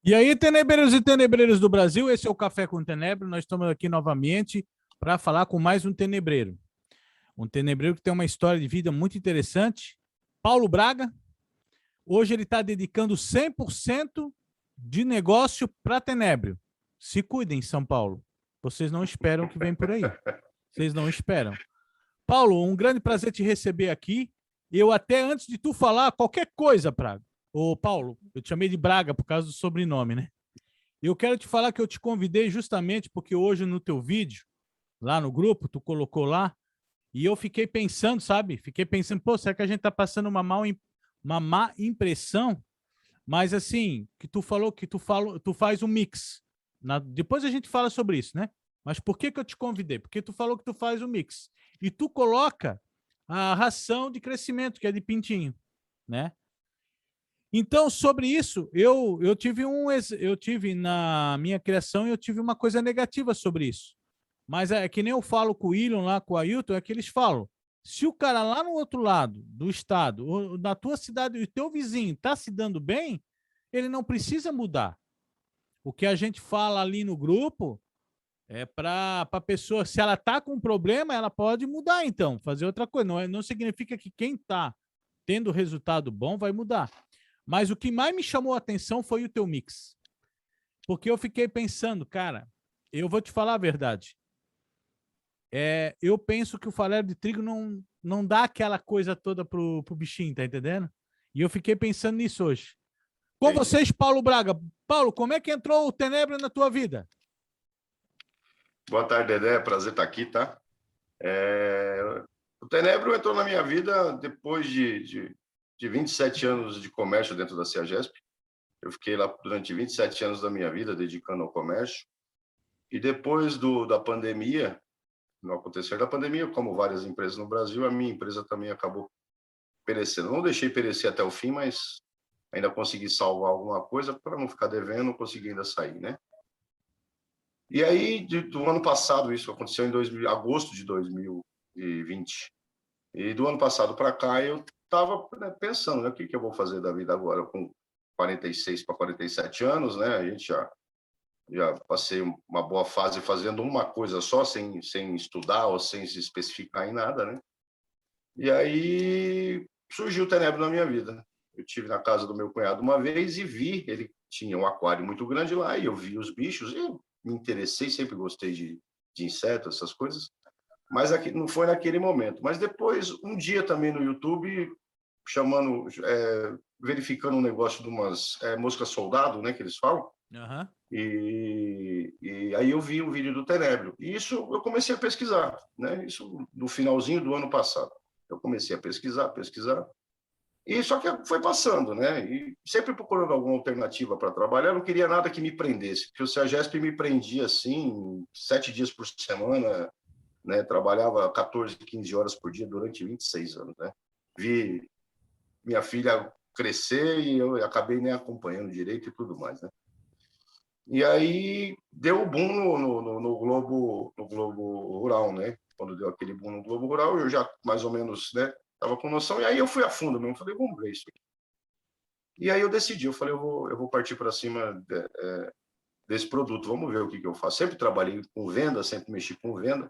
E aí, tenebreiros e tenebreiros do Brasil, esse é o Café com Tenebre. Nós estamos aqui novamente para falar com mais um tenebreiro. Um tenebreiro que tem uma história de vida muito interessante. Paulo Braga. Hoje ele está dedicando 100% de negócio para tenebro. Se cuidem, São Paulo. Vocês não esperam o que vem por aí. Vocês não esperam. Paulo, um grande prazer te receber aqui. Eu até, antes de tu falar qualquer coisa, Praga. Ô, Paulo, eu te chamei de Braga por causa do sobrenome, né? Eu quero te falar que eu te convidei justamente porque hoje no teu vídeo, lá no grupo, tu colocou lá, e eu fiquei pensando, sabe? Fiquei pensando, pô, será que a gente tá passando uma má impressão? Mas assim, que tu falou que tu faz um mix. Depois a gente fala sobre isso, né? Mas por que eu te convidei? Porque tu falou que tu faz um mix. E tu coloca a ração de crescimento, que é de pintinho, né? Então, sobre isso, eu tive na minha criação, eu tive uma coisa negativa sobre isso. Mas é que nem eu falo com o William lá, com o Ailton, é que eles falam, se o cara lá no outro lado do estado, ou na tua cidade, o teu vizinho está se dando bem, ele não precisa mudar. O que a gente fala ali no grupo é para a pessoa, se ela está com um problema, ela pode mudar então, fazer outra coisa. Não significa que quem está tendo resultado bom vai mudar. Mas o que mais me chamou a atenção foi o teu mix. Porque eu fiquei pensando, cara, eu vou te falar a verdade. Eu penso que o farelo de trigo não dá aquela coisa toda pro bichinho, tá entendendo? E eu fiquei pensando nisso hoje. Com Entendi. vocês, Paulo Braga. Paulo, como é que entrou o Tenebra na tua vida? Boa tarde, Dedé. Prazer estar aqui, tá? O Tenebro entrou na minha vida depois de 27 anos de comércio dentro da CEAGESP. Eu fiquei lá durante 27 anos da minha vida dedicando ao comércio. E depois da pandemia, no acontecer da pandemia, como várias empresas no Brasil, a minha empresa também acabou perecendo. Não deixei perecer até o fim, mas ainda consegui salvar alguma coisa para não ficar devendo, não consegui ainda sair, né? E aí, do ano passado, isso aconteceu em agosto de 2020. E do ano passado para cá, eu estava pensando, né, o que eu vou fazer da vida agora, com 46 para 47 anos, né? A gente já passei uma boa fase fazendo uma coisa só, sem estudar ou sem se especificar em nada, né? E aí surgiu o Tenebro na minha vida. Eu tive na casa do meu cunhado uma vez e vi, ele tinha um aquário muito grande lá, e eu vi os bichos, e eu me interessei, sempre gostei de insetos, essas coisas, mas aqui, não foi naquele momento. Mas depois, um dia também no YouTube, verificando um negócio de umas moscas soldado, né, que eles falam, Uhum. e aí eu vi um vídeo do Tenebro. E isso eu comecei a pesquisar, né? Isso no finalzinho do ano passado. Eu comecei a pesquisar. E só que foi passando, né? E sempre procurando alguma alternativa para trabalhar, eu não queria nada que me prendesse, porque o CEAGESP me prendia assim, 7 dias por semana, né? Trabalhava 14, 15 horas por dia durante 26 anos, né? Vi minha filha crescer e eu acabei nem acompanhando direito e tudo mais, né? E aí deu o boom no Globo Rural, né? Quando deu aquele boom no Globo Rural, eu já mais ou menos, né, estava com noção, e aí eu fui a fundo mesmo, falei, vamos ver isso aqui. E aí eu decidi, eu falei, eu vou partir para cima desse produto, vamos ver o que eu faço. Sempre trabalhei com venda, sempre mexi com venda,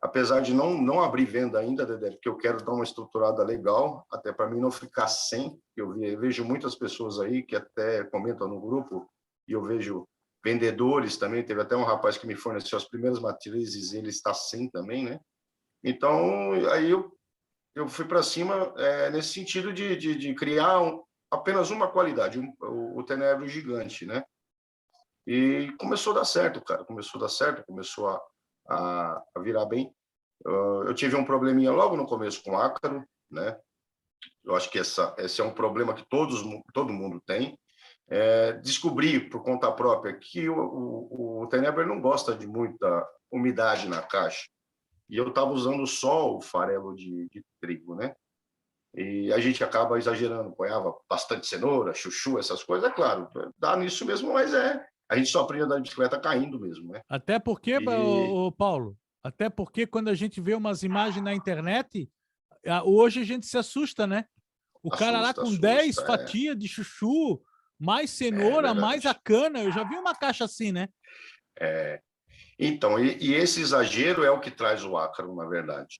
apesar de não abrir venda ainda, Dedé, porque eu quero dar uma estruturada legal, até para mim não ficar sem. Eu vejo muitas pessoas aí que até comentam no grupo, e eu vejo vendedores também, teve até um rapaz que me forneceu as primeiras matrizes, ele está sem também, né? Então, aí eu fui para cima nesse sentido de criar apenas uma qualidade, o Tenebro gigante, né? E começou a dar certo, cara, começou a virar bem. Eu tive um probleminha logo no começo com ácaro, né? Eu acho que esse é um problema que todo mundo tem. Descobri por conta própria que o Tenebro não gosta de muita umidade na caixa. E eu estava usando só o farelo de trigo, né? E a gente acaba exagerando, ponhava bastante cenoura, chuchu, essas coisas, é claro, dá nisso mesmo, mas a gente só aprende a andar de bicicleta caindo mesmo, né? Até porque, E Paulo, até porque quando a gente vê umas imagens na internet, hoje a gente se assusta, né? O cara lá com 10 assusta. fatias de chuchu, Mais cenoura, mais a cana. Eu já vi uma caixa assim, né? Então, e esse exagero é o que traz o ácaro, na verdade.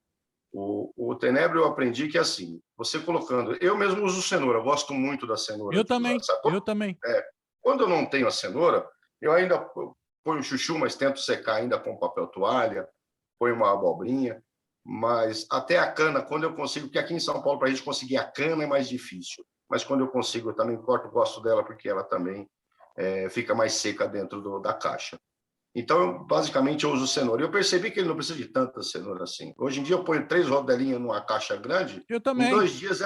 O tenebro eu aprendi que é assim, você colocando... Eu mesmo uso cenoura, eu gosto muito da cenoura. Eu também, eu também. Quando eu não tenho a cenoura, eu ainda ponho um chuchu, mas tento secar ainda com papel toalha, ponho uma abobrinha, mas até a cana, quando eu consigo, porque aqui em São Paulo, para a gente conseguir a cana é mais difícil, mas quando eu consigo, eu também gosto dela, porque ela também fica mais seca dentro da caixa. Então, basicamente, eu uso cenoura. Eu percebi que ele não precisa de tanta cenoura assim. Hoje em dia, eu ponho 3 rodelinhas numa caixa grande. Eu também. Em 2 dias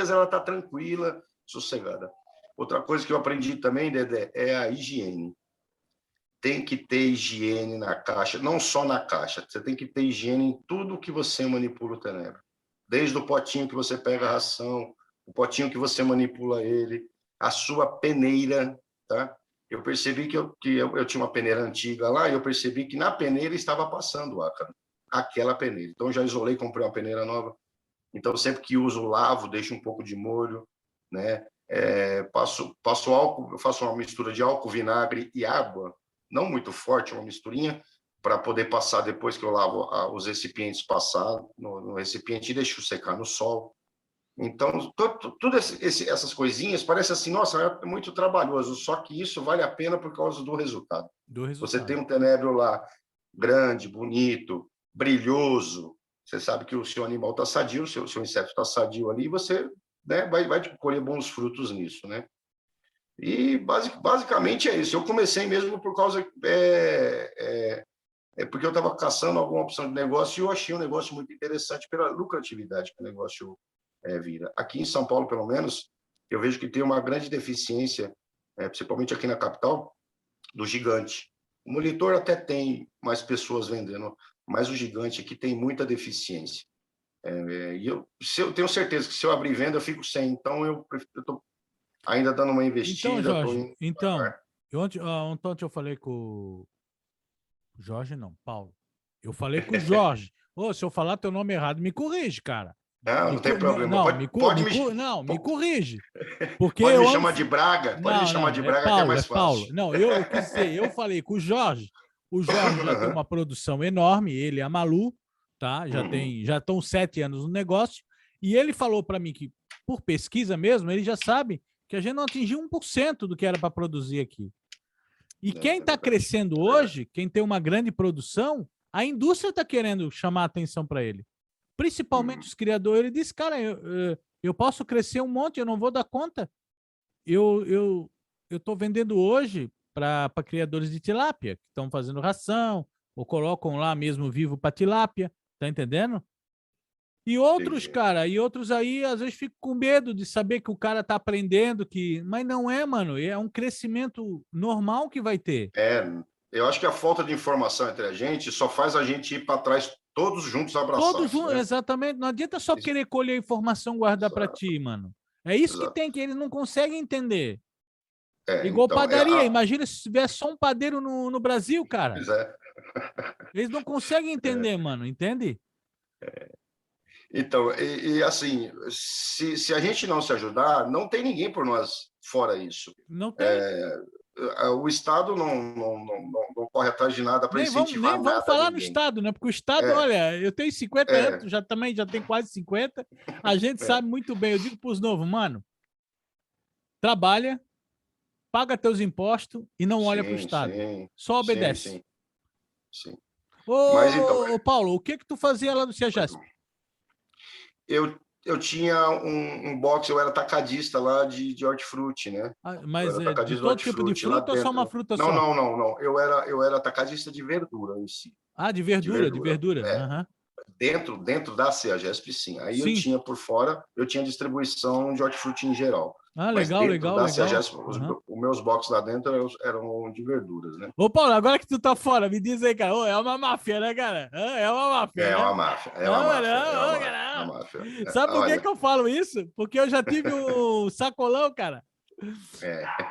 ela está tranquila, sossegada. Outra coisa que eu aprendi também, Dedé, é a higiene. Tem que ter higiene na caixa, não só na caixa. Você tem que ter higiene em tudo que você manipula o tenebro. Desde o potinho que você pega a ração, o potinho que você manipula ele, a sua peneira, tá? Eu percebi que eu tinha uma peneira antiga lá e eu percebi que na peneira estava passando o ácaro, aquela peneira. Então, já isolei, comprei uma peneira nova. Então, sempre que uso, lavo, deixo um pouco de molho, né? Passo álcool, eu faço uma mistura de álcool, vinagre e água, não muito forte, uma misturinha, para poder passar depois que eu lavo os recipientes, passar no recipiente e deixo secar no sol. Então, todas essas coisinhas parece assim, nossa, é muito trabalhoso, só que isso vale a pena por causa do resultado. Você tem um tenebro lá grande, bonito, brilhoso, você sabe que o seu animal está sadio, o seu inseto está sadio ali, e você, né, vai colher bons frutos nisso, né? E basicamente é isso. Eu comecei mesmo por causa porque eu estava caçando alguma opção de negócio e eu achei um negócio muito interessante pela lucratividade que o negócio vira. Aqui em São Paulo, pelo menos, eu vejo que tem uma grande deficiência, principalmente aqui na capital, do gigante. O monitor até tem mais pessoas vendendo, mas o gigante aqui tem muita deficiência. E eu tenho certeza que se eu abrir venda, eu fico sem. Então, eu estou ainda dando uma investida. Então, Jorge, ontem eu falei com o Jorge, não, Paulo. Eu falei com o Jorge. Se eu falar teu nome errado, me corrige, cara. Não tem problema. Não, me corrige. Porque pode me chamar de Braga? Pode me chamar de Braga, que é mais fácil. Paulo. Não, eu quis dizer, eu falei com o Jorge. O Jorge já tem uma produção enorme, ele e a Malu, tá? Já estão 7 anos no negócio. E ele falou para mim que, por pesquisa mesmo, ele já sabe que a gente não atingiu 1% do que era para produzir aqui. E quem está crescendo hoje, quem tem uma grande produção, a indústria está querendo chamar a atenção para ele. Principalmente os criadores. Ele disse, cara, eu posso crescer um monte, eu não vou dar conta. Eu estou vendendo hoje para criadores de tilápia, que estão fazendo ração, ou colocam lá mesmo vivo para tilápia, tá entendendo? E outros, cara, outros aí, às vezes, ficam com medo de saber que o cara tá aprendendo, mas não é, mano, é um crescimento normal que vai ter. Eu acho que a falta de informação entre a gente só faz a gente ir para trás todos juntos abraçados. Todos juntos, né? Exatamente. Não adianta só querer colher a informação e guardar para ti, mano. É isso que tem, que eles não conseguem entender. Igual então, padaria. Imagina se tivesse só um padeiro no Brasil, cara. Eles não conseguem entender, mano. Entende? Então, assim, se a gente não se ajudar, não tem ninguém por nós fora isso. Não tem. O Estado não corre atrás de nada para incentivar nada. Nem vamos falar no Estado, né? Porque o Estado, olha, eu tenho 50 anos, já tenho quase 50, a gente sabe muito bem. Eu digo para os novos, mano, trabalha, paga teus impostos e não olha para o Estado. Só obedece. Sim. Ô, Paulo, o que tu fazia lá no CEAGESP? Eu tinha um box, eu era atacadista lá de hortifruti, né? Mas de todo tipo de fruta ou só uma fruta só? Não. Eu era atacadista de verdura em si. De verdura. Uhum. Dentro da CEAGESP, sim. Aí eu tinha por fora, eu tinha distribuição de hortifruti em geral. Legal. CEAGESP, os meus boxes lá dentro eram de verduras, né? Ô, Paulo, agora que tu tá fora, me diz aí, cara. É uma máfia, né, cara? É uma máfia. É uma máfia. Sabe por que eu falo isso? Porque eu já tive um sacolão, cara.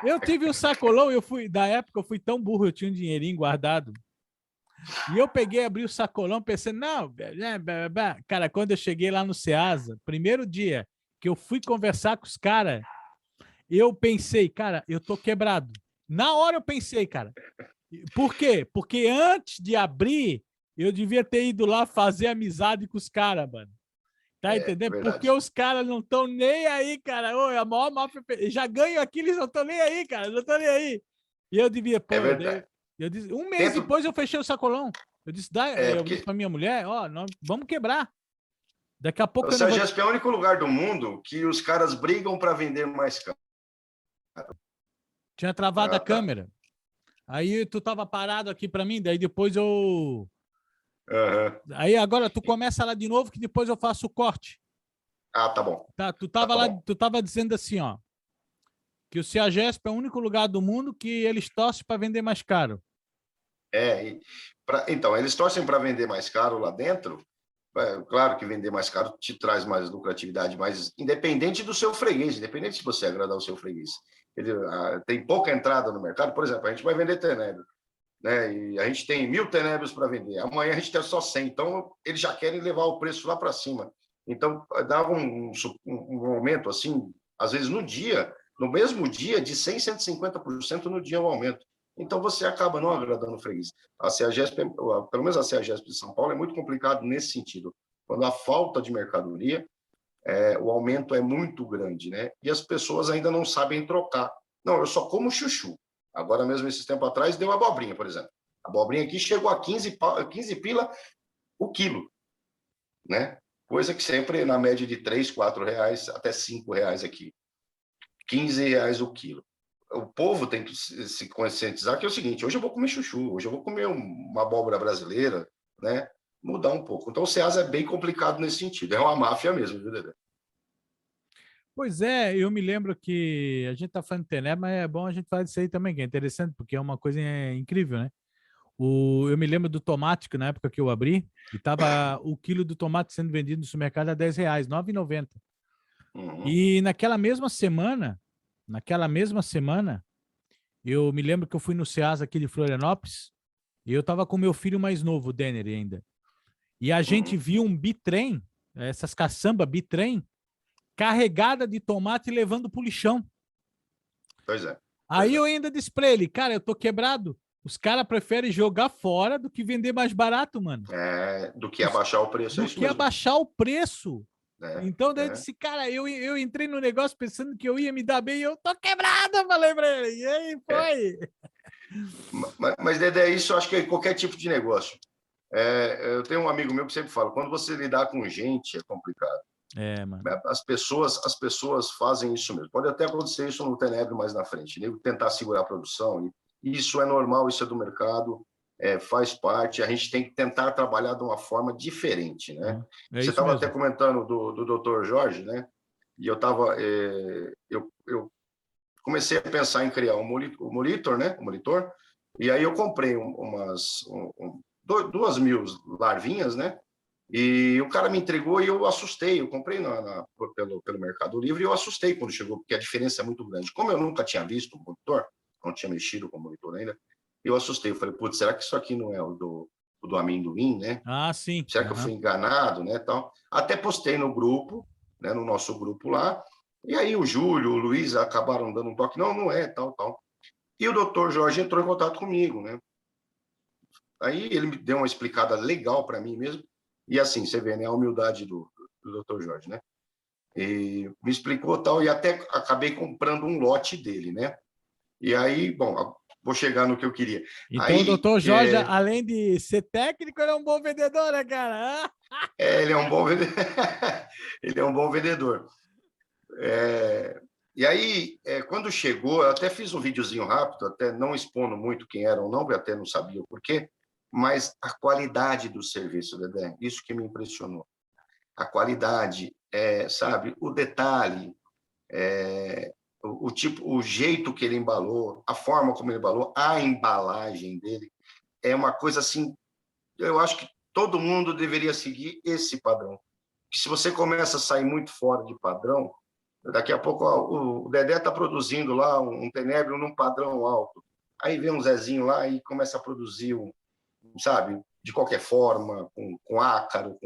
Eu tive um sacolão, da época eu fui tão burro, eu tinha um dinheirinho guardado. E eu peguei, abri o sacolão, pensei, não, cara, quando eu cheguei lá no Ceasa, primeiro dia que eu fui conversar com os caras, eu pensei, cara, eu tô quebrado. Na hora eu pensei, cara. Por quê? Porque antes de abrir, eu devia ter ido lá fazer amizade com os caras, mano. Tá entendendo? Porque Verdade. os caras não estão nem aí, cara. Ô, é a maior máfia. Já ganho aqui, eles não estão nem aí, cara. Não estão nem aí. E eu devia, É pô, verdade. eu disse, um mês Dentro, depois eu fechei o sacolão. Eu disse, eu disse porque pra minha mulher, ó, nós vamos quebrar. Daqui a pouco o eu não vou. Sergesp é o único lugar do mundo que os caras brigam para vender mais caro. Tinha travado a Ah, tá. câmera. Aí tu tava parado aqui pra mim, daí depois eu. Uhum. Aí agora tu começa lá de novo, que depois eu faço o corte. Ah, tá bom. Tá, tu Tá tava lá, bom. tu tava dizendo assim, ó, que o Ceagesp é o único lugar do mundo que eles torcem para vender mais caro. Então, eles torcem para vender mais caro lá dentro. Claro que vender mais caro te traz mais lucratividade, mas independente do seu freguês, independente se você agradar o seu freguês. Tem pouca entrada no mercado, por exemplo, a gente vai vender tenebro, né? E a gente tem 1.000 tenebros para vender. Amanhã a gente tem só 100, então eles já querem levar o preço lá para cima. Então, dá um aumento assim, às vezes no dia, no mesmo dia, de 100%, 150% no dia o aumento. Então, você acaba não agradando o freguês. A CEAGESP, pelo menos a CEAGESP de São Paulo, é muito complicado nesse sentido. Quando a falta de mercadoria, o aumento é muito grande, né? E as pessoas ainda não sabem trocar. Não, eu só como chuchu. Agora mesmo, esses tempos atrás, deu abobrinha, por exemplo. A abobrinha aqui chegou a 15 pila o quilo, né? Coisa que sempre na média de 3, 4 reais até 5 reais aqui. 15 reais o quilo. O povo tem que se conscientizar que é o seguinte, hoje eu vou comer chuchu, hoje eu vou comer uma abóbora brasileira, né? Mudar um pouco. Então o Ceasa é bem complicado nesse sentido. É uma máfia mesmo, viu, Dedé? Pois é, eu me lembro que a gente tá falando de Tené, mas é bom a gente falar disso aí também, que é interessante, porque é uma coisa incrível, né? Eu me lembro do tomate, que na época que eu abri, e tava o quilo do tomate sendo vendido no supermercado a R$ 10, 9,90. Uhum, E naquela mesma semana, eu me lembro que eu fui no Ceasa aqui de Florianópolis, e eu tava com meu filho mais novo, o Denner ainda. E a gente uhum. viu um bitrem, essas caçamba bitrem, carregada de tomate levando pro lixão. Pois é, pois Aí é. eu ainda disse pra ele, cara, eu tô quebrado. Os caras preferem jogar fora do que vender mais barato, mano. Do que abaixar o preço, é Do isso que mesmo. abaixar o preço. É, Então, daí eu é. disse, cara, eu entrei no negócio pensando que eu ia me dar bem e eu tô quebrado, eu falei pra ele. E aí É. foi. Mas, Dedé, isso eu acho que é qualquer tipo de negócio. Eu tenho um amigo meu que sempre fala, quando você lidar com gente é complicado. É, mano. As pessoas fazem isso mesmo. Pode até acontecer isso no Tenebro mais na frente, né? Tentar segurar a produção. E isso é normal, isso é do mercado, faz parte. A gente tem que tentar trabalhar de uma forma diferente, né? É Você isso estava até mesmo. comentando do Dr. Jorge, né? E eu comecei a pensar em criar um monitor, né? Um monitor. E aí eu comprei 2.000 larvinhas, né? E o cara me entregou e eu assustei. Eu comprei pelo Mercado Livre e eu assustei quando chegou, porque a diferença é muito grande. Como eu nunca tinha visto o monitor, não tinha mexido com o monitor ainda, eu assustei. Eu falei, putz, será que isso aqui não é o do amendoim, né? Ah, sim. Será que eu Aham. fui enganado, né? Tal. Até postei no grupo, né? No nosso grupo lá. E aí o Júlio, o Luiz acabaram dando um toque. Não, não é, tal, tal. E o doutor Jorge entrou em contato comigo, né? Aí ele me deu uma explicada legal para mim mesmo. E assim, você vê, né, a humildade do Dr. Jorge, né? E me explicou tal, e até acabei comprando um lote dele, né? E aí, bom, vou chegar no que eu queria. Então o Aí, doutor Jorge, além de ser técnico, ele é um bom vendedor, né, cara? ele é um bom vendedor. Ele é um bom vendedor. E aí, quando chegou, eu até fiz um videozinho rápido, até não expondo muito quem era ou não, eu até não sabia o porquê, mas a qualidade do serviço, Dedé, isso que me impressionou. A qualidade, sabe, o detalhe, o tipo, o jeito que ele embalou, a forma como ele embalou, a embalagem dele, é uma coisa assim, eu acho que todo mundo deveria seguir esse padrão. Que se você começa a sair muito fora de padrão, daqui a pouco o Dedé está produzindo lá um tenebro num padrão alto. Aí vem um Zezinho lá e começa a produzir, sabe, de qualquer forma, com ácaro,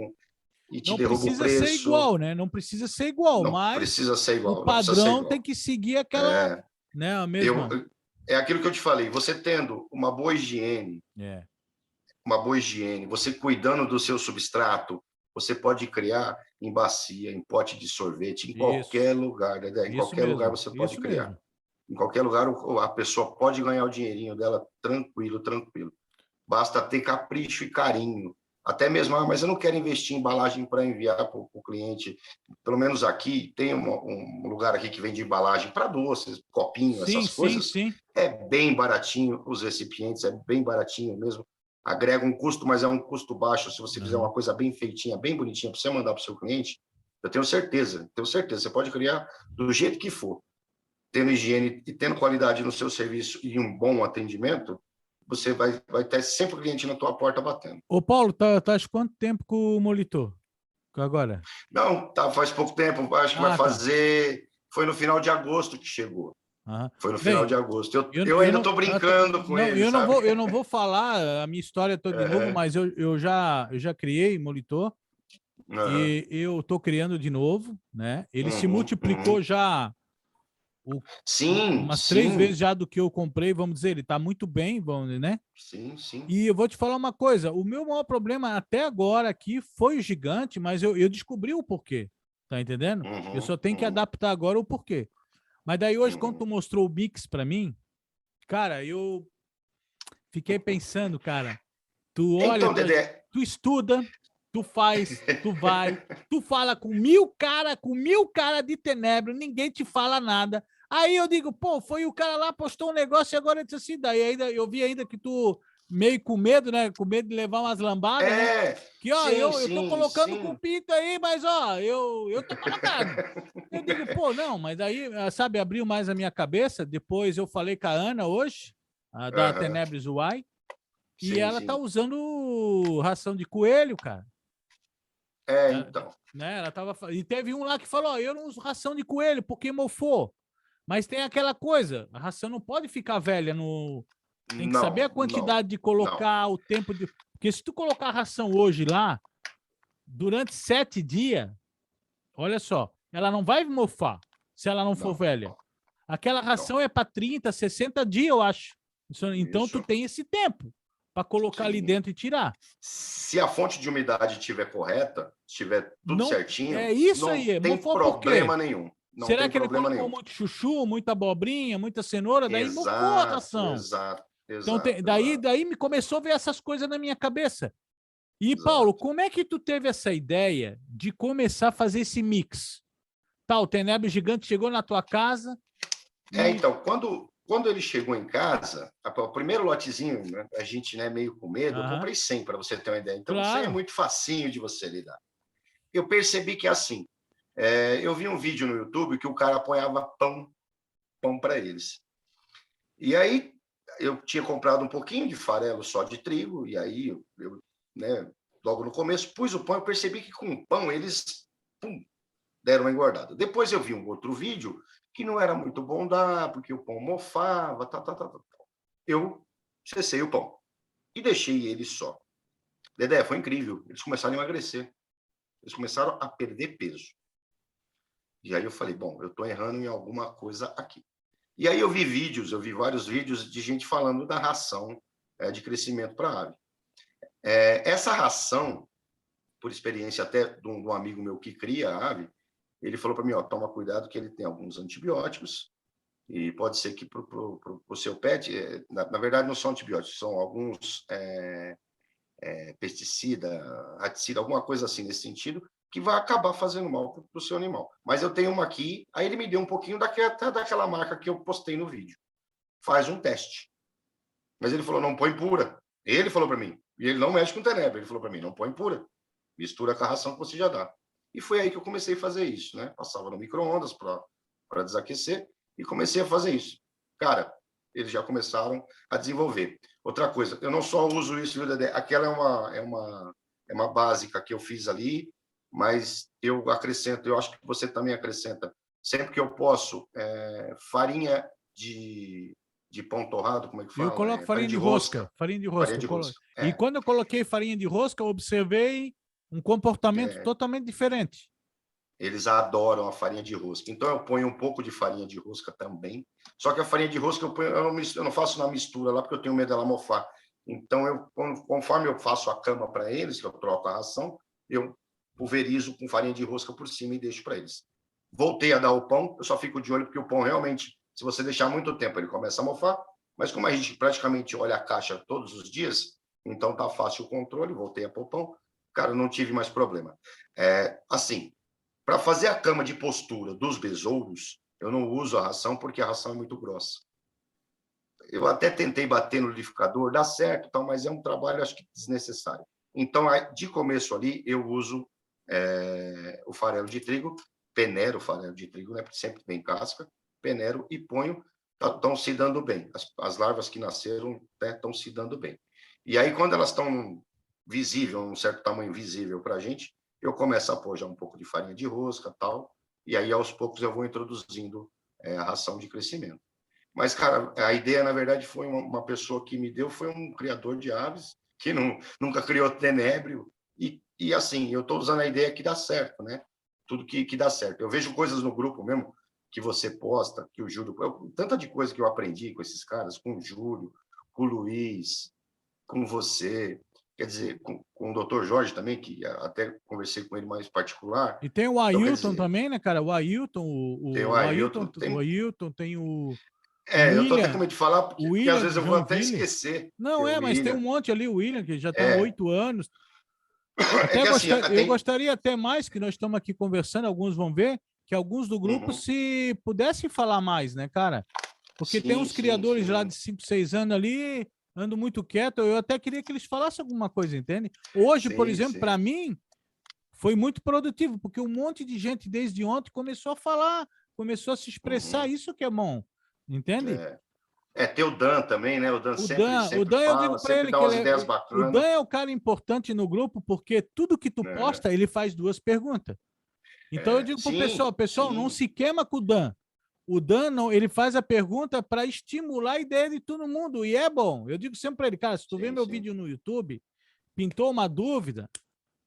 e te Não derruba o precisa preço. ser igual, né? Não precisa ser igual, Não mas precisa ser igual. o Não precisa ser padrão igual. tem que seguir aquela, né, a mesma. É aquilo que eu te falei, você tendo uma boa higiene, É. você cuidando do seu substrato, você pode criar em bacia, em pote de sorvete, em qualquer lugar, né? Em qualquer lugar você pode criar. Mesmo. Em qualquer lugar a pessoa pode ganhar o dinheirinho dela tranquilo. Basta ter capricho e carinho. Até mesmo, mas eu não quero investir em embalagem para enviar para o cliente. Pelo menos aqui, tem um lugar aqui que vende embalagem para doces, copinho, essas coisas. Sim. É bem baratinho, os recipientes, é bem baratinho mesmo. Agrega um custo, mas é um custo baixo. Se você fizer uma coisa bem feitinha, bem bonitinha, para você mandar para o seu cliente, eu tenho certeza. Você pode criar do jeito que for. Tendo higiene e tendo qualidade no seu serviço e um bom atendimento, você vai ter sempre o cliente na tua porta batendo. Ô, Paulo, tá quanto tempo com o molitor? Agora? Não, faz pouco tempo, acho que vai fazer... Foi no final de agosto que chegou. Foi no final de agosto. Eu ainda estou brincando com ele, sabe? Eu não vou falar a minha história toda de novo, mas eu já criei molitor e eu estou criando de novo, né? Ele se multiplicou já umas 3 vezes já do que eu comprei, vamos dizer, ele está muito bem, vamos, né? Sim. E eu vou te falar uma coisa, o meu maior problema até agora aqui foi o gigante, mas eu descobri o porquê, tá entendendo? Eu só tenho que adaptar agora o porquê. Mas daí hoje, quando tu mostrou o Mix para mim, cara, eu fiquei pensando, cara, tu olha, então, Dedé... tu estuda, tu faz, tu vai, tu fala com 1000 cara de tenebro, ninguém te fala nada. Aí eu digo, pô, foi o cara lá, postou um negócio e agora disse assim, daí ainda, eu vi ainda que tu meio com medo, né? Com medo de levar umas lambadas, né? Que, ó, eu tô colocando com pinto aí, mas, ó, eu tô colocando. Eu digo, pô, não, mas aí, sabe, abriu mais a minha cabeça. Depois eu falei com a Ana hoje, da Tenebres Uai, e ela tá usando ração de coelho, cara. Então. Né, ela tava... E teve um lá que falou, ó, eu não uso ração de coelho porque mofou. Mas tem aquela coisa, a ração não pode ficar velha no... Tem que saber a quantidade de colocar, o tempo de... Porque se tu colocar a ração hoje lá, durante 7 dias, olha só, ela não vai mofar se ela não for velha. Aquela ração é para 30, 60 dias, eu acho. Então, tu tem esse tempo para colocar ali dentro e tirar. Se a fonte de umidade estiver correta, estiver tudo certinho, é isso não aí, tem problema nenhum. Não Será tem que ele problema colocou nenhum. muito chuchu, muita abobrinha, muita cenoura? Daí mofou a ração. Exato. Então, daí me começou a ver essas coisas na minha cabeça. E, Paulo, como é que tu teve essa ideia de começar a fazer esse mix? Tá, o Tenebro Gigante chegou na tua casa. Então, quando ele chegou em casa, o primeiro lotezinho, né, a gente, né, meio com medo, eu comprei 100, para você ter uma ideia. Então, 100 é muito facinho de você lidar. Eu percebi que é assim. Eu vi um vídeo no YouTube que o cara apanhava pão para eles. E aí, eu tinha comprado um pouquinho de farelo só de trigo, e aí, eu né, logo no começo, pus o pão, eu percebi que com o pão eles deram uma engordada. Depois eu vi um outro vídeo que não era muito bom porque o pão mofava, Eu cessei o pão e deixei ele só. Dedé, foi incrível. Eles começaram a emagrecer. Eles começaram a perder peso. E aí eu falei, bom, eu estou errando em alguma coisa aqui. E aí eu vi vários vídeos de gente falando da ração de crescimento para ave. Essa ração, por experiência até de um amigo meu que cria a ave, ele falou para mim, ó, toma cuidado que ele tem alguns antibióticos e pode ser que para o seu pet, na verdade não são antibióticos, são alguns pesticida, raticida, alguma coisa assim nesse sentido, que vai acabar fazendo mal para o seu animal. Mas eu tenho uma aqui, aí ele me deu um pouquinho até daquela marca que eu postei no vídeo. Faz um teste. Mas ele falou, não põe pura. Ele falou para mim, e ele não mexe com tenebra, ele falou para mim, não põe pura. Mistura com a ração que você já dá. E foi aí que eu comecei a fazer isso, né? Passava no micro-ondas para desaquecer e comecei a fazer isso. Cara, eles já começaram a desenvolver. Outra coisa, eu não só uso isso, viu, Dedé? Aquela é uma básica que eu fiz ali, mas eu acrescento, eu acho que você também acrescenta, sempre que eu posso, farinha de pão torrado, como é que fala? Eu coloco farinha de rosca. Farinha de rosca. E quando eu coloquei farinha de rosca, eu observei Um comportamento totalmente diferente. Eles adoram a farinha de rosca. Então, eu ponho um pouco de farinha de rosca também. Só que a farinha de rosca eu não faço na mistura lá, porque eu tenho medo dela mofar. Então, conforme eu faço a cama para eles, que eu troco a ração, eu pulverizo com farinha de rosca por cima e deixo para eles. Voltei a dar o pão, eu só fico de olho, porque o pão realmente, se você deixar muito tempo, ele começa a mofar. Mas como a gente praticamente olha a caixa todos os dias, então tá fácil o controle, voltei a pôr o pão. Cara, não tive mais problema. Assim, para fazer a cama de postura dos besouros, eu não uso a ração porque a ração é muito grossa. Eu até tentei bater no liquidificador, dá certo, tal, mas é um trabalho, acho que desnecessário. Então, de começo ali, eu uso o farelo de trigo, peneiro o farelo de trigo, né, porque sempre tem casca, peneiro e ponho, estão se dando bem. As larvas que nasceram estão se dando bem. E aí, quando elas estão visíveis, um certo tamanho visível para a gente, eu começo a pôr já um pouco de farinha de rosca, tal, e aí aos poucos eu vou introduzindo a ração de crescimento. Mas, cara, a ideia, na verdade, foi uma pessoa que me deu, foi um criador de aves, que nunca criou tenébrio, e assim, eu estou usando a ideia que dá certo, né? Tudo que dá certo. Eu vejo coisas no grupo mesmo, que você posta, que o Júlio... tanta de coisa que eu aprendi com esses caras, com o Júlio, com o Luiz, com você... Quer dizer, com o Dr. Jorge também, que até conversei com ele mais particular. E tem o Ailton também, né, cara? O Ailton, tem o Ailton, tem o eu tô até com William, medo de falar, o porque às William vezes de eu vou até Joinville. esquecer. Não, mas tem um monte ali, o William, que já está há 8 anos. Até assim, eu gostaria até mais, que nós estamos aqui conversando, alguns vão ver, que alguns do grupo se pudessem falar mais, né, cara? Porque tem uns criadores lá de 5, 6 anos ali, ando muito quieto, eu até queria que eles falassem alguma coisa, entende? Hoje, por exemplo, para mim, foi muito produtivo, porque um monte de gente desde ontem começou a falar, começou a se expressar, isso que é bom, entende? Tem o Dan também, né? O Dan sempre Eu fala, digo para sempre ele dá que umas ideias o Dan bacanas. é o cara importante no grupo, porque tudo que tu posta, ele faz 2 perguntas. Então eu digo para o pessoal, não se queima com o Dan. O Dan, não, ele faz a pergunta para estimular a ideia de todo mundo, e é bom. Eu digo sempre para ele, cara, se tu vê meu vídeo no YouTube, pintou uma dúvida,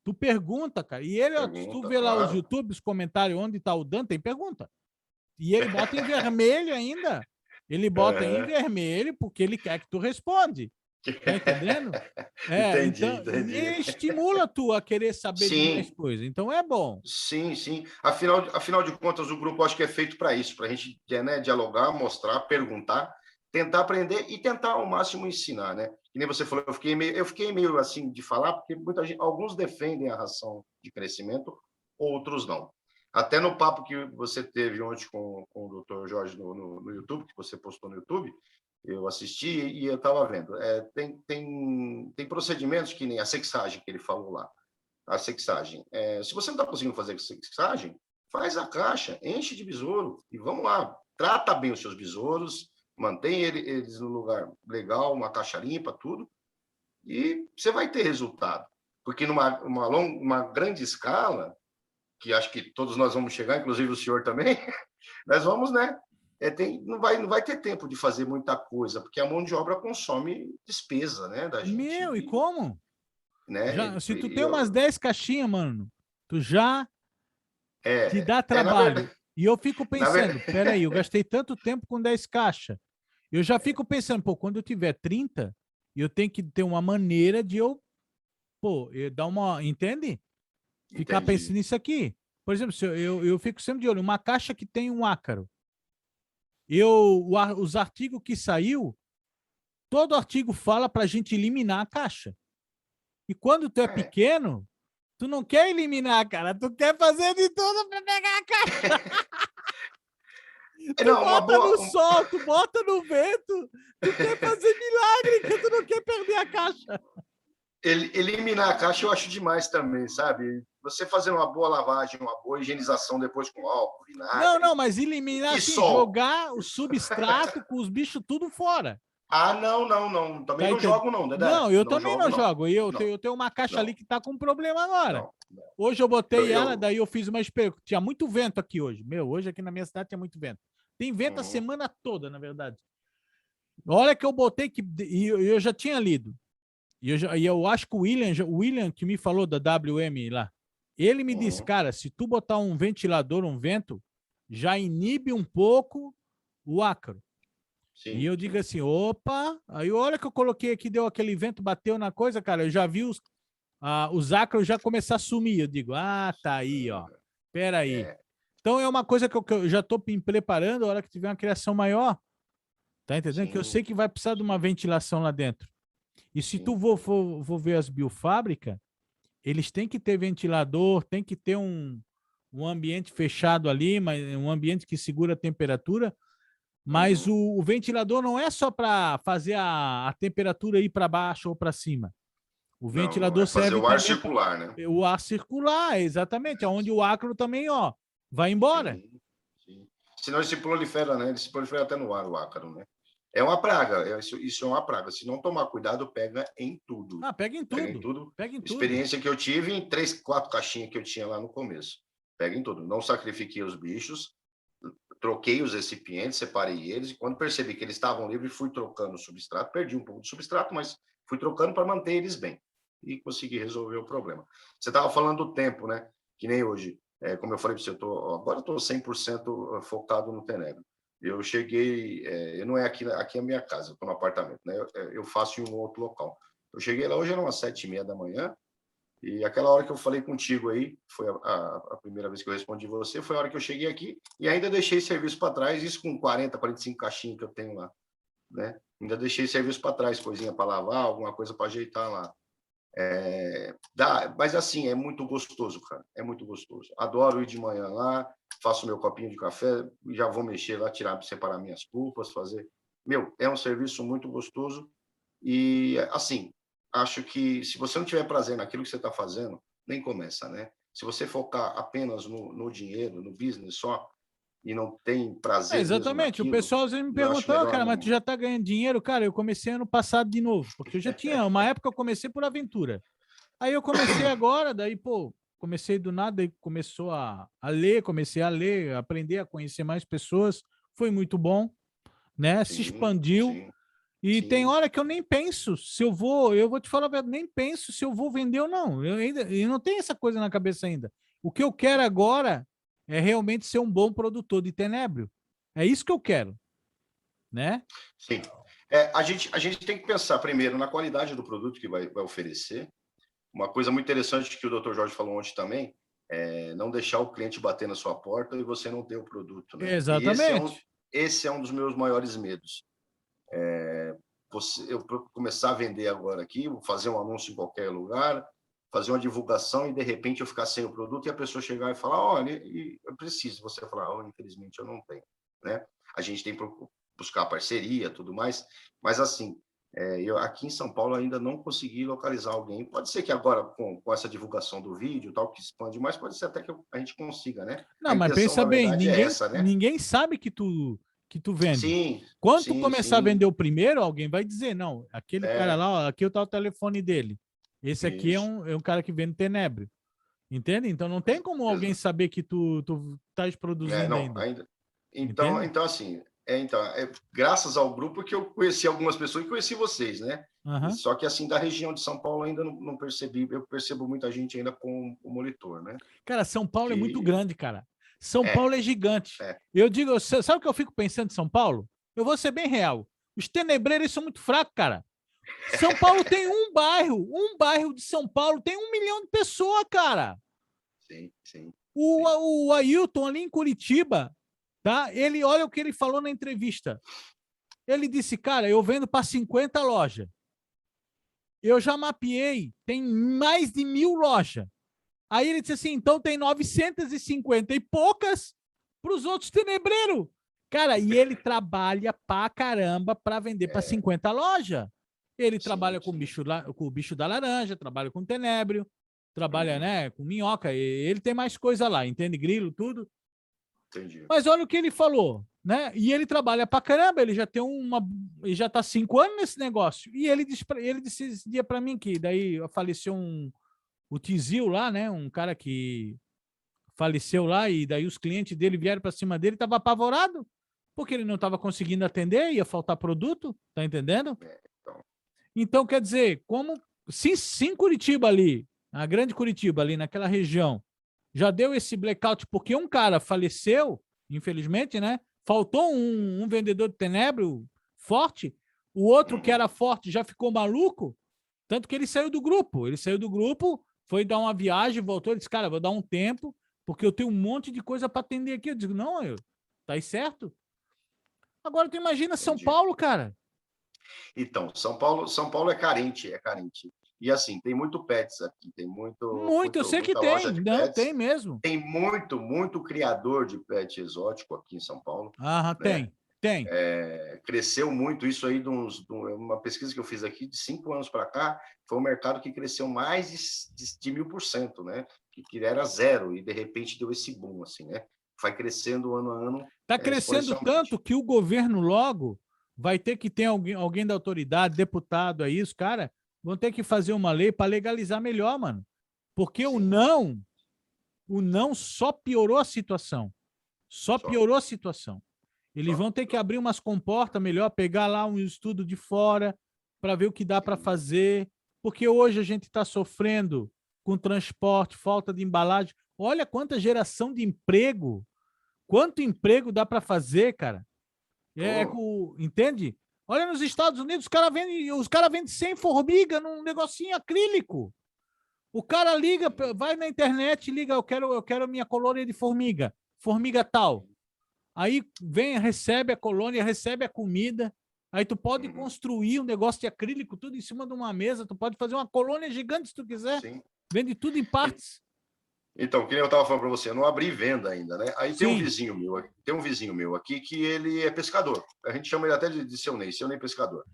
tu pergunta, cara. E ele, se tu vê lá os YouTube, os comentários onde está o Dan, tem pergunta. E ele bota em vermelho ainda. Ele bota em vermelho porque ele quer que tu responde. Tá entendendo? Entendi. E estimula tu a querer saber de mais coisas. Então é bom. Sim. Afinal de contas, o grupo acho que é feito para isso, para a gente, né, dialogar, mostrar, perguntar, tentar aprender e tentar ao máximo ensinar, né? Que nem você falou, eu fiquei meio assim de falar, porque alguns defendem a ração de crescimento, outros não. Até no papo que você teve ontem com o Dr. Jorge no YouTube, que você postou no YouTube, eu assisti e eu estava vendo. Tem procedimentos que nem a sexagem que ele falou lá. A sexagem. Se você não está conseguindo fazer a sexagem, faz a caixa, enche de besouro e vamos lá. Trata bem os seus besouros, mantém eles no lugar legal, uma caixa limpa, tudo, e você vai ter resultado. Porque uma grande escala, que acho que todos nós vamos chegar, inclusive o senhor também, nós vamos, né? Não vai ter tempo de fazer muita coisa, porque a mão de obra consome despesa, né, da gente. E como? Né? Se tu tem umas 10 caixinhas, mano, tu já te dá trabalho. E eu fico pensando, peraí, eu gastei tanto tempo com 10 caixas. Eu já fico pensando, quando eu tiver 30, eu tenho que ter uma maneira de eu dar uma, entende? Ficar pensando nisso aqui. Por exemplo, eu fico sempre de olho, uma caixa que tem um ácaro. Os artigos que saiu, todo artigo fala para a gente eliminar a caixa. E quando tu é pequeno, tu não quer eliminar, cara. Tu quer fazer de tudo para pegar a caixa. Bota no sol, tu bota no vento. Tu quer fazer milagre, que tu não quer perder a caixa. Eliminar a caixa eu acho demais também, sabe? Você fazer uma boa lavagem, uma boa higienização depois com álcool, vinagre. Não, mas eliminar assim, jogar o substrato com os bichos tudo fora. Não. Também não jogo, não, Dedé. Não, eu também não jogo. Eu tenho uma caixa ali que está com problema agora. Hoje eu botei ela, daí eu fiz uma experiência. Tinha muito vento aqui hoje. Hoje aqui na minha cidade tinha muito vento. Tem vento a semana toda, na verdade. Olha que eu botei, e eu já tinha lido. E eu acho que o William que me falou da WM lá, ele me disse, cara, se tu botar um ventilador, um vento, já inibe um pouco o ácaro. Sim, e eu digo assim, opa, aí olha que eu coloquei aqui, deu aquele vento, bateu na coisa, cara, eu já vi os ácaros já começar a sumir. Eu digo, tá aí, ó, pera aí. Então é uma coisa que eu já estou me preparando, a hora que tiver uma criação maior, tá entendendo? Sim. Que eu sei que vai precisar de uma ventilação lá dentro. E se tu for ver as biofábricas, eles têm que ter ventilador, tem que ter um ambiente fechado ali, mas um ambiente que segura a temperatura, mas o ventilador não é só para fazer a temperatura ir para baixo ou para cima. O ventilador fazer serve o ar também circular, né? O ar circular, exatamente, onde o ácaro também, ó, vai embora. Sim. Senão ele se prolifera, né? Ele se prolifera até no ar, o ácaro, né? É uma praga, isso é uma praga. Se não tomar cuidado, pega em tudo. Pega em tudo. Pega em tudo. Experiência que eu tive em 3, 4 caixinhas que eu tinha lá no começo. Pega em tudo. Não sacrifiquei os bichos, troquei os recipientes, separei eles, e quando percebi que eles estavam livres, fui trocando o substrato, perdi um pouco de substrato, mas fui trocando para manter eles bem. E consegui resolver o problema. Você estava falando do tempo, né? Que nem hoje. Como eu falei para você, agora estou 100% focado no Tenebro. Eu cheguei, não é aqui é a minha casa, estou no apartamento, né? Eu faço em um outro local. Eu cheguei lá hoje, eram umas 7h30 da manhã, e aquela hora que eu falei contigo aí, foi a primeira vez que eu respondi você, foi a hora que eu cheguei aqui, e ainda deixei serviço para trás, isso com 40, 45 caixinhas que eu tenho lá, né? Ainda deixei serviço para trás, coisinha para lavar, alguma coisa para ajeitar lá. Mas assim, é muito gostoso, cara, é muito gostoso. Adoro ir de manhã lá, faço meu copinho de café, já vou mexer lá, separar minhas culpas, fazer. É um serviço muito gostoso e, assim, acho que se você não tiver prazer naquilo que você está fazendo, nem começa, né? Se você focar apenas no dinheiro, no business só, e não tem prazer Exatamente, mesmo o naquilo, pessoal às vezes me eu acho perguntou, melhor cara, mas tu não. já tá ganhando dinheiro? Cara, eu comecei ano passado de novo, porque eu já tinha, uma época eu comecei por aventura. Aí eu comecei agora, daí, pô, comecei do nada, e começou comecei a ler, aprender a conhecer mais pessoas, foi muito bom, né? Se expandiu. E tem hora que eu nem penso se eu vou te falar a verdade, nem penso se eu vou vender ou não. Eu não tenho essa coisa na cabeça ainda. O que eu quero agora é realmente ser um bom produtor de tenebro. É isso que eu quero, né? Sim. A gente tem que pensar primeiro na qualidade do produto que vai oferecer. Uma coisa muito interessante que o Dr. Jorge falou ontem também é não deixar o cliente bater na sua porta e você não ter o produto, né? Exatamente. E esse é um dos meus maiores medos. Eu começar a vender agora aqui, fazer um anúncio em qualquer lugar, fazer uma divulgação e de repente eu ficar sem o produto e a pessoa chegar e falar, olha, eu preciso. Você falar, infelizmente eu não tenho, né? A gente tem que buscar parceria, tudo mais, mas assim, eu aqui em São Paulo ainda não consegui localizar alguém. Pode ser que agora com essa divulgação do vídeo, tal, que expande mais, pode ser até que a gente consiga, né? Não, A mas intenção, pensa na bem, verdade, é essa, né? ninguém sabe que tu vende. Sim, Quando tu sim, começar a sim. vender o primeiro, alguém vai dizer, não, aquele cara lá, ó, aqui tá o telefone dele. Esse aqui é Isso. um cara que vende tenebro. Entende? Então não tem como alguém saber que tu estás produzindo Não, ainda. ainda. Entende? Então assim, graças ao grupo que eu conheci algumas pessoas e conheci vocês, né? Uhum. Só que assim, da região de São Paulo ainda não percebi, eu percebo muita gente ainda com o monitor, né? Cara, São Paulo é muito Que grande, cara. São é, Paulo é gigante. é, Eu digo, sabe o que eu fico pensando de São Paulo? Eu vou ser bem real. Os tenebreiros são muito fracos, cara. São Paulo tem um bairro de São Paulo tem 1 milhão de pessoas, cara. sim, sim. O Ailton ali em Curitiba, tá? Ele olha o que ele falou na entrevista. Ele disse, cara, eu vendo para 50 lojas. Eu já mapeei, tem mais de 1.000 lojas. Aí ele disse assim, então tem 950 e poucas para os outros tenebreiros. Cara, e ele trabalha pra caramba para vender para 50 lojas. Ele trabalha com o bicho da laranja, trabalha com tenebro, trabalha, né, com minhoca. Ele tem mais coisa lá, entende? Grilo, tudo. Entendi. Mas olha o que ele falou, né? E ele trabalha pra caramba, ele já tem ele já tá 5 anos nesse negócio. E ele disse esse dia para mim que daí faleceu o Tizil lá, né? Um cara que faleceu lá e daí os clientes dele vieram para cima dele, estava apavorado, porque ele não estava conseguindo atender, ia faltar produto, tá entendendo? Então, Então, quer dizer, como sim, Curitiba ali, a grande Curitiba ali, naquela região, já deu esse blackout porque um cara faleceu, infelizmente, né? Faltou um vendedor de tenebro forte, o outro que era forte já ficou maluco, tanto que ele saiu do grupo. Ele saiu do grupo, foi dar uma viagem, voltou e disse, cara, vou dar um tempo, porque eu tenho um monte de coisa para atender aqui. Eu digo, não, tá aí certo. Agora tu imagina São Entendi. Paulo, cara. Então, São Paulo é carente, é carente. E assim, tem muito pets aqui, tem Muito, eu sei que muita tem. loja de Não, pets. tem mesmo. Tem muito criador de pet exótico aqui em São Paulo, Ah, né? tem. Cresceu muito isso aí, uma pesquisa que eu fiz aqui, de 5 anos para cá, foi um mercado que cresceu mais de 1000%, né? Que era zero, e de repente deu esse boom, assim, né? Vai crescendo ano a ano, Está crescendo tanto exponencialmente. que o governo logo vai ter que ter alguém da autoridade, deputado aí, os caras vão ter que fazer uma lei para legalizar melhor, mano. Porque Sim, o não só piorou a situação. Só só. piorou a situação. Eles Só. vão ter que abrir umas comportas melhor, pegar lá um estudo de fora para ver o que dá para fazer. Porque hoje a gente está sofrendo com transporte, falta de embalagem. Olha quanta geração de emprego. Quanto emprego dá para fazer, cara? Entende? Olha nos Estados Unidos, os cara vendem 100 formiga num negocinho acrílico. O cara liga, vai na internet, liga, eu quero minha colônia de formiga tal. Aí vem, recebe a colônia, recebe a comida. Aí tu pode construir um negócio de acrílico tudo em cima de uma mesa, tu pode fazer uma colônia gigante se tu quiser. Sim. Vende tudo em partes. Então, que nem eu estava falando para você, eu não abri venda ainda, né? Aí tem um Sim. vizinho meu aqui que ele é pescador. A gente chama ele até de seu Ney pescador.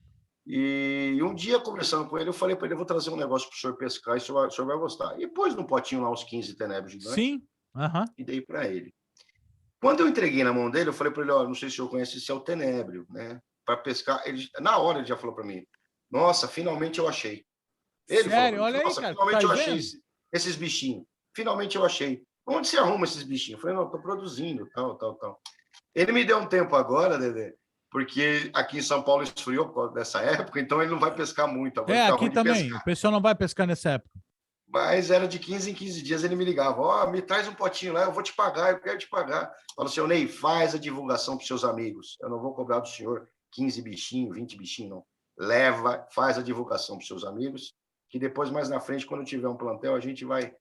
E um dia, conversando com ele, eu falei para ele, eu vou trazer um negócio para o senhor pescar e o senhor vai gostar. E pôs no potinho lá uns 15 tenebros gigantes. Sim. Uhum. E dei para ele. Quando eu entreguei na mão dele, eu falei para ele, não sei se o senhor conhece, esse é o tenébrio, né? Para pescar. Na hora ele já falou para mim, nossa, finalmente eu achei. Ele falou Sério, para mim, olha aí, nossa, cara, tu tá finalmente eu achei vendo? esses bichinhos. Finalmente eu achei. Onde você arruma esses bichinhos? Eu falei, não, estou produzindo, tal. Ele me deu um tempo agora, Dedê, porque aqui em São Paulo esfriou por causa dessa época, então ele não vai pescar muito, agora ele está Aqui ruim de também. O pescar. pessoal não vai pescar nessa época. Mas era de 15 em 15 dias, ele me ligava, me traz um potinho lá, eu vou te pagar, eu quero te pagar. Fala, senhor Ney, faz a divulgação para os seus amigos. Eu não vou cobrar do senhor 15 bichinhos, 20 bichinhos, não. Leva, faz a divulgação para os seus amigos, que depois, mais na frente, quando tiver um plantel, a gente vai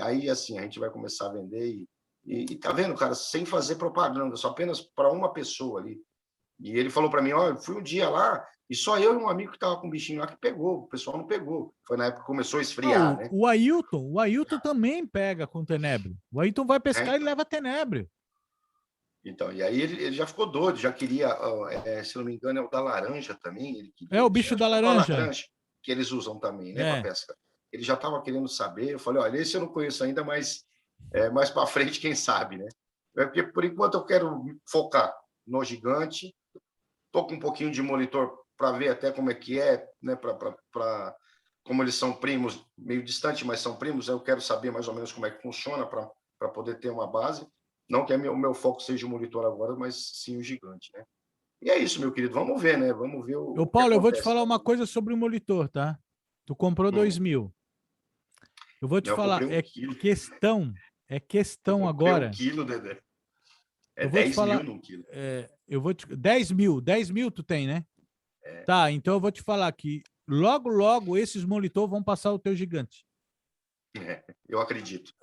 aí assim, a gente vai começar a vender e tá vendo, cara, sem fazer propaganda, só apenas para uma pessoa ali. E ele falou para mim, eu fui um dia lá e só eu e um amigo que estava com um bichinho lá que pegou, o pessoal não pegou. Foi na época que começou a esfriar, né? O Ailton também pega com tenebro. O Ailton vai pescar e leva tenebro. Então, e aí ele já ficou doido, já queria, se não me engano, é o da laranja também. Ele queria, O bicho da laranja. que eles usam também, né, para pesca. Ele já estava querendo saber. Eu falei, olha, esse eu não conheço ainda, mas mais para frente, quem sabe, né? Porque por enquanto eu quero focar no gigante. Estou com um pouquinho de monitor para ver até como é que é, né? Como eles são primos, meio distante, mas são primos, eu quero saber mais ou menos como é que funciona para poder ter uma base. Não que o meu foco seja o monitor agora, mas sim o gigante, né? E é isso, meu querido. Vamos ver, né? Vamos ver o que Paulo, eu vou te acontece. falar uma coisa sobre o monitor, tá? Tu comprou 2.000. Eu vou te falar, é questão agora. 1 quilo, Dedé. Eu vou te falar, num quilo. 10 mil tu tem, né? Tá, então eu vou te falar que logo esses monitores vão passar o teu gigante. Eu acredito.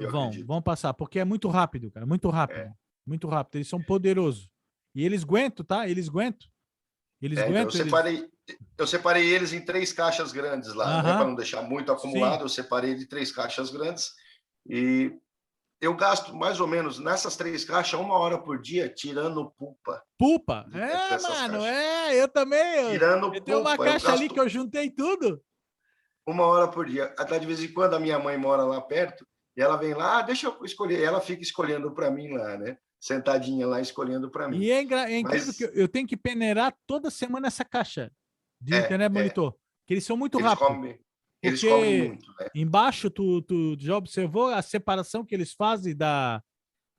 Vão passar, porque é muito rápido, cara, muito rápido. Muito rápido, eles são poderosos. E eles aguentam, tá? Eles aguentam. Então eu separei eles em 3 caixas grandes lá, né? Para não deixar muito acumulado, eu separei de 3 caixas grandes e eu gasto mais ou menos nessas 3 caixas 1 hora por dia tirando pupa. Pupa? Mano, eu também. Tirando pupa. Eu tenho uma caixa ali que eu juntei tudo. 1 hora por dia. Até de vez em quando a minha mãe mora lá perto e ela vem lá, deixa eu escolher. Ela fica escolhendo para mim lá, né? Sentadinha lá escolhendo para mim. E é incrível que eu tenho que peneirar toda semana essa caixa de internet monitor, que eles são muito rápidos. Eles comem muito, né? Embaixo, tu já observou a separação que eles fazem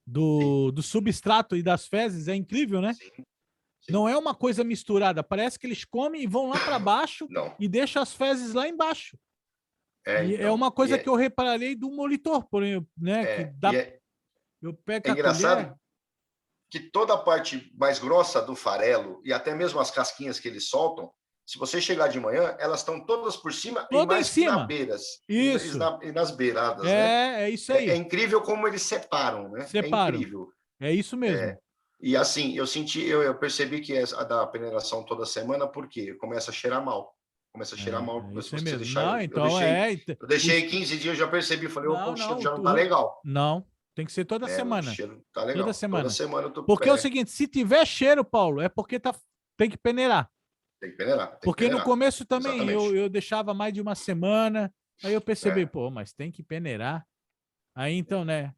do substrato e das fezes? É incrível, né? Sim. Não é uma coisa misturada. Parece que eles comem e vão lá para baixo e deixam as fezes lá embaixo. E é então. uma coisa que eu reparei do molitor, porém, né? Que dá, eu pego a engraçado colher. que toda a parte mais grossa do farelo e até mesmo as casquinhas que eles soltam, se você chegar de manhã, elas estão todas por cima e Toda em mais nas cima. beiras. Isso. E nas beiradas, né? É isso É aí. incrível como eles separam, né? É Separam. incrível. É isso mesmo. E assim, eu percebi que a da peneiração toda semana, porque começa a cheirar mal. Começa a cheirar mal. É Se isso aí você mesmo. deixar. Não, então é. Eu deixei 15 dias, eu já percebi. Falei, opa, Não, o cheiro não. já não tá legal. Não. Tem que ser toda Né? O semana. cheiro tá Toda legal. Toda semana. semana eu tô. Porque é o seguinte: se tiver cheiro, Paulo, é porque tem que peneirar. Tem que peneirar. Tem que Porque no peneirar. começo também Exatamente. eu deixava mais de uma semana. Aí eu percebi, pô, mas tem que peneirar. Aí então, né?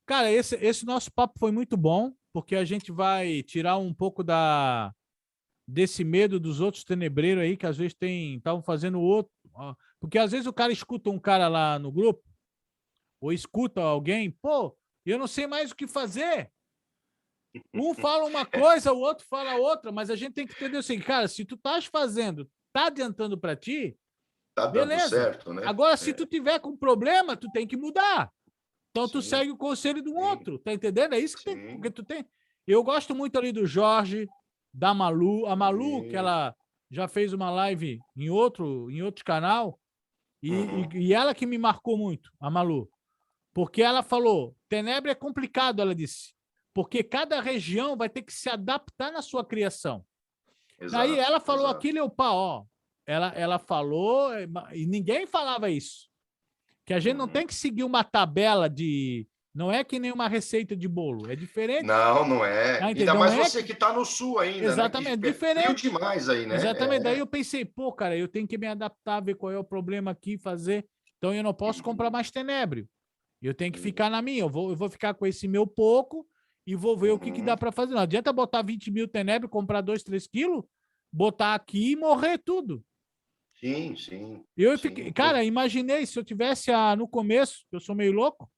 Cara, esse nosso papo foi muito bom, porque a gente vai tirar um pouco desse medo dos outros tenebreiros aí, que às vezes estavam fazendo outro. Porque às vezes o cara escuta um cara lá no grupo, ou escuta alguém, pô, eu não sei mais o que fazer. Um fala uma coisa, o outro fala outra, mas a gente tem que entender o seguinte, cara, se tu estás fazendo, tá adiantando para ti, Tá dando beleza. certo, né? Agora, se tu tiver com problema, tu tem que mudar. Então tu Sim, segue o conselho do sim, outro, tá entendendo? É isso que tem, sim, porque tu tem. Eu gosto muito ali do Jorge, da Malu, a Malu que sim. ela já fez uma live em outro canal Uhum. e ela que me marcou muito, a Malu, porque ela falou, Tenebra é complicado, ela disse, porque cada região vai ter que se adaptar na sua criação. Daí Exato, ela falou exato. aquilo e eu, pá, ó, ela falou e ninguém falava isso. Que a gente não tem que seguir uma tabela de. Não é que nem uma receita de bolo, é diferente. Não, não é. Tá, Ainda entendeu? Não mais é você que está no sul ainda, né? Que exatamente é frio diferente. demais aí, né? Exatamente. Daí eu pensei, pô, cara, eu tenho que me adaptar, ver qual é o problema aqui, fazer. Então eu não posso comprar mais tenebro. Eu tenho que ficar na minha. Eu vou ficar com esse meu pouco e vou ver o que dá para fazer. Não adianta botar 20 mil tenebro, comprar 2, 3 quilos, botar aqui e morrer tudo. Sim, sim. Eu fiquei, Sim. cara, imaginei se eu tivesse no começo, eu sou meio louco,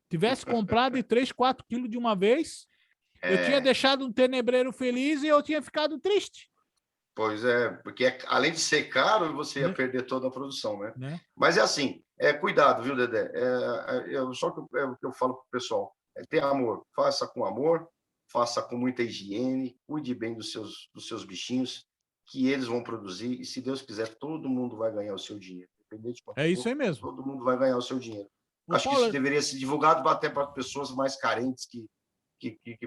tivesse comprado de 3, 4 quilos de uma vez, eu tinha É, deixado um tenebreiro feliz e eu tinha ficado triste. pois é, porque além de ser caro, você ia Né? perder toda a produção, né? Né? Mas é assim, cuidado, viu, Dedé? Só que o que eu falo para o pessoal, ter amor, faça com amor, faça com muita higiene, cuide bem dos seus bichinhos, que eles vão produzir, e se Deus quiser, todo mundo vai ganhar o seu dinheiro. Independente de quanto É isso for, aí mesmo. todo mundo vai ganhar o seu dinheiro. O Acho que isso Paulo, deveria ser divulgado até para pessoas mais carentes que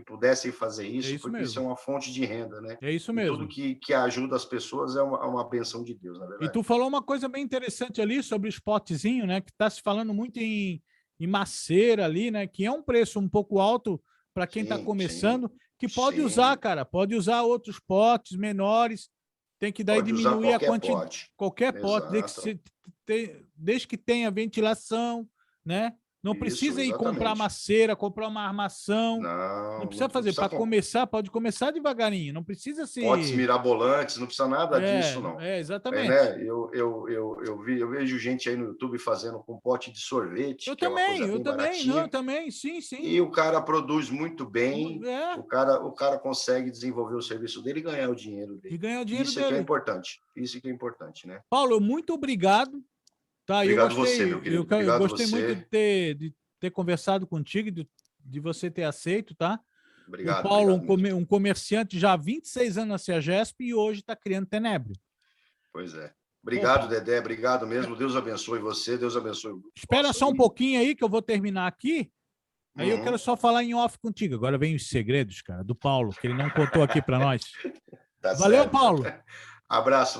pudessem fazer é isso, isso porque isso é mesmo. uma fonte de renda, né? É isso E tudo mesmo. que ajuda as pessoas é uma benção de Deus, na E verdade. tu falou uma coisa bem interessante ali sobre o spotzinho, né? Que está se falando muito em maceira ali, né? Que é um preço um pouco alto para quem está Sim, sim, começando, que pode usar, sim. cara, pode usar outros potes menores, tem que daí Pode usar diminuir a qualquer quantidade, pote. qualquer pote, Exato. desde que tenha ventilação, né? Não Isso, precisa ir comprar exatamente. maceira, comprar uma armação, não Não, precisa não fazer. precisa Para começar, pode começar devagarinho, não precisa potes se. mirabolantes, não precisa nada disso, não. Exatamente. Né? Eu vejo gente aí no YouTube fazendo com pote de sorvete, que é uma coisa Eu bem também, não, eu baratinha, também, sim, sim. e o cara produz muito bem, É, o cara consegue desenvolver o serviço dele e ganhar o dinheiro e dele. ganhar o dinheiro Isso é que é dele. importante. Isso que é importante, né? Paulo, muito obrigado. Tá, Obrigado você, meu querido. eu Obrigado gostei muito você. de ter conversado contigo, de você ter aceito, tá? O Obrigado, Paulo, obrigado mesmo. um comerciante já há 26 anos na CEAGESP e hoje está criando Tenebre. Pois é. Pô, Obrigado, Paulo. Dedé. Obrigado mesmo. Deus abençoe você. Deus abençoe o Espera nosso só um aí. pouquinho aí que eu vou terminar aqui. Aí eu quero só falar em off contigo. Agora vem os segredos, cara, do Paulo, que ele não contou aqui para nós. Tá Valeu, certo. Paulo. Abraço.